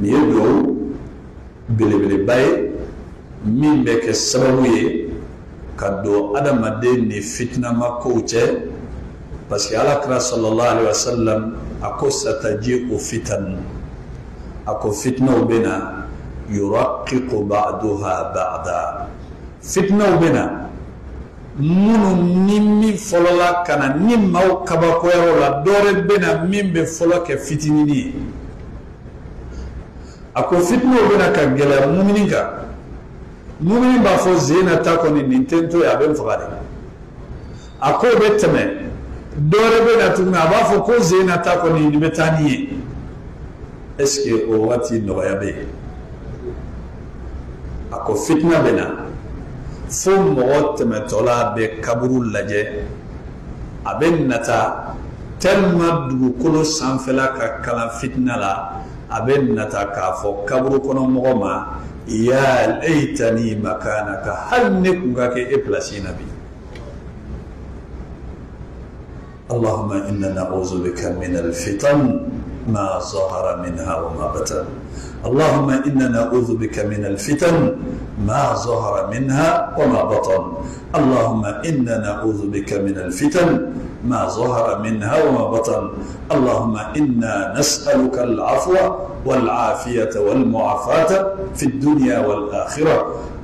ni ye duwawu belebeleba ye min bɛ kɛ sababu ye ka don adamaden ni fitinama kow cɛ parce que alakira sallallahu alaihi wasallam a ko sataji'u fitan a ko fitnaw bɛna yuraqiqu ba'duha ba'da fitnaw bɛna minnu ni min fɔlɔla ka na ni maaw kabakoyar'o la dɔwɛrɛ bɛna min bɛ fɔlɔ kɛ fitinini ye a ko fitnaw bɛna ka gɛlɛya mumini kan mumini b'a fɔ zena ta kɔni nin tɛ n to ye a bɛ n faga de a ko bɛ tɛmɛ dɔwɛrɛ bɛna tuguni a b'a fɔ ko zena ta kɔni nin bɛ taa ni ye est ce que o wagati nɔgɔya bɛ yen a ko fitina bɛna fo mɔgɔ tɛmɛtɔla bɛ kaburu lajɛ a bɛ nata tellement dugukolo sanfɛla ka kalan fitina la a bɛ nata k'a fɔ kaburu kɔnɔ mɔgɔ ma ya laytani makanaka hali ne kun ka kɛ e place na bi Allahumma inna na'udhu bika min al-fitan ma zahara minha wa ma batan اللهم إنا نعوذ بك من الفتن ما ظهر منها وما بطن اللهم إنا نعوذ بك من الفتن ما ظهر منها وما بطن اللهم إنا نسألك العفو والعافية والمعافاة في الدنيا والآخرة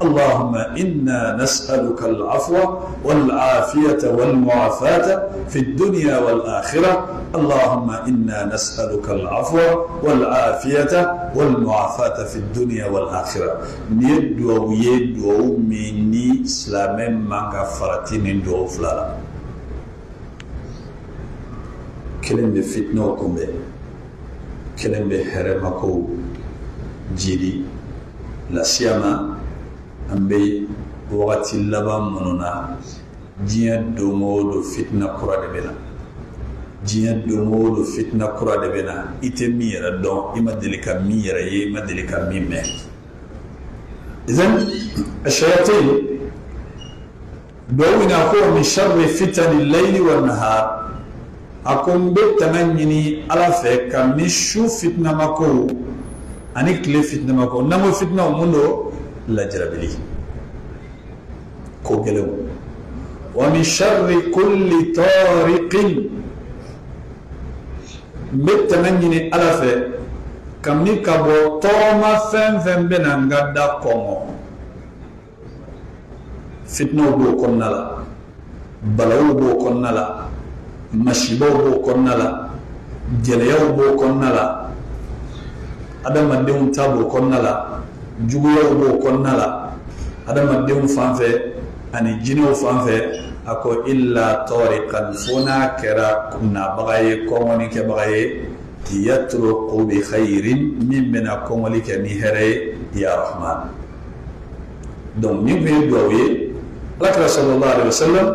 اللهم إنا نسألك العفو والعافية والمعافاة في الدنيا والآخرة اللهم إنا نسألك العفو والعافية والمعافاة في الدنيا والآخرة ندعو يدعو مني سلام من غفرتي ندعو فلالا كلمة فتنة وكمبة كلمة هرمكو جيري لا سيما أمبي وقت اللبام مننا جيان دومو فتنة قرآن بنا diɲɛ don o don fitina kura de bɛ na I tɛ min yɛrɛ dɔn I ma deli ka min yɛrɛ ye I ma deli ka min mɛn idan ash-shayatin dɔw bɛna ko min sharri fitani layli wan nahar a ko n bɛ tanga ɲini Ala fɛ ka min su fitinamako ani tile fitinamako n'an ko fitinaw mun don lajarabili ko gɛlɛnw wa min sharri kulli tariqin mbetana nyini Ala fɛ kamni ka bɔ tɔɔrɔma fɛn fɛn bɛ na n ka da kɔngɔ fitinaw b'o kɔnɔna la balawu b'o kɔnɔna la masibaw b'o kɔnɔna la gɛlɛyaw b'o kɔnɔna la adamadenw ta b'o kɔnɔna la juguyaw b'o kɔnɔna la adamadenw fan fɛ ani jinɛw fan fɛ a ko illa tariqan fo n'a kɛra nabaga ye kɔngɔni kɛbaga ye yatruqu bi khairin min bɛna kɔngɔli kɛ ni hɛrɛ ye ya rahman donc min tun ye duwawu ye alakira sallallahu alaihi wasallam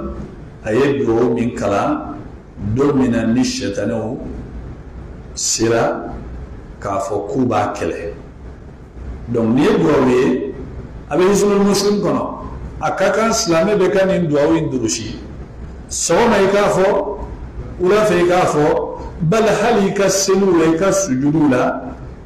a ye duwawu min kalan don min na ni sɛtanɛw sera k'a fɔ k'u b'a kɛlɛ donc ni ye duwawu ye a bɛ hisnul muslim kɔnɔ a ka kan silamɛ bɛ ka nin duwawu in durusi sɔgɔma I k'a fɔ wula fɛ I k'a fɔ bali hali I ka seliw la I ka sujudu la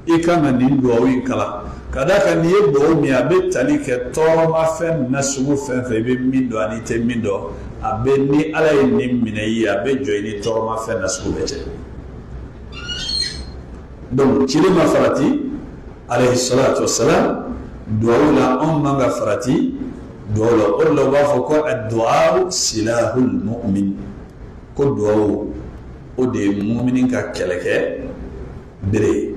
I kan ka nin duwawu in kalan ka d'a kan n'i ye duwawu min a bɛ tali kɛ tɔɔrɔmafɛn na sugu fɛn fɛn I bɛ min dɔn ani I tɛ min dɔn a bɛ ni Ala ye nin minɛ I ye a bɛ jɔ I ni tɔɔrɔmafɛn na sugu bɛɛ cɛ donc cili ma farati alayhi salatu wassalam duwawu la anw man ka farati duwawu o de la u b'a fɔ ko ad-du'a silahul mu'min ko duwawu o de ye mumini ka kɛlɛkɛ bere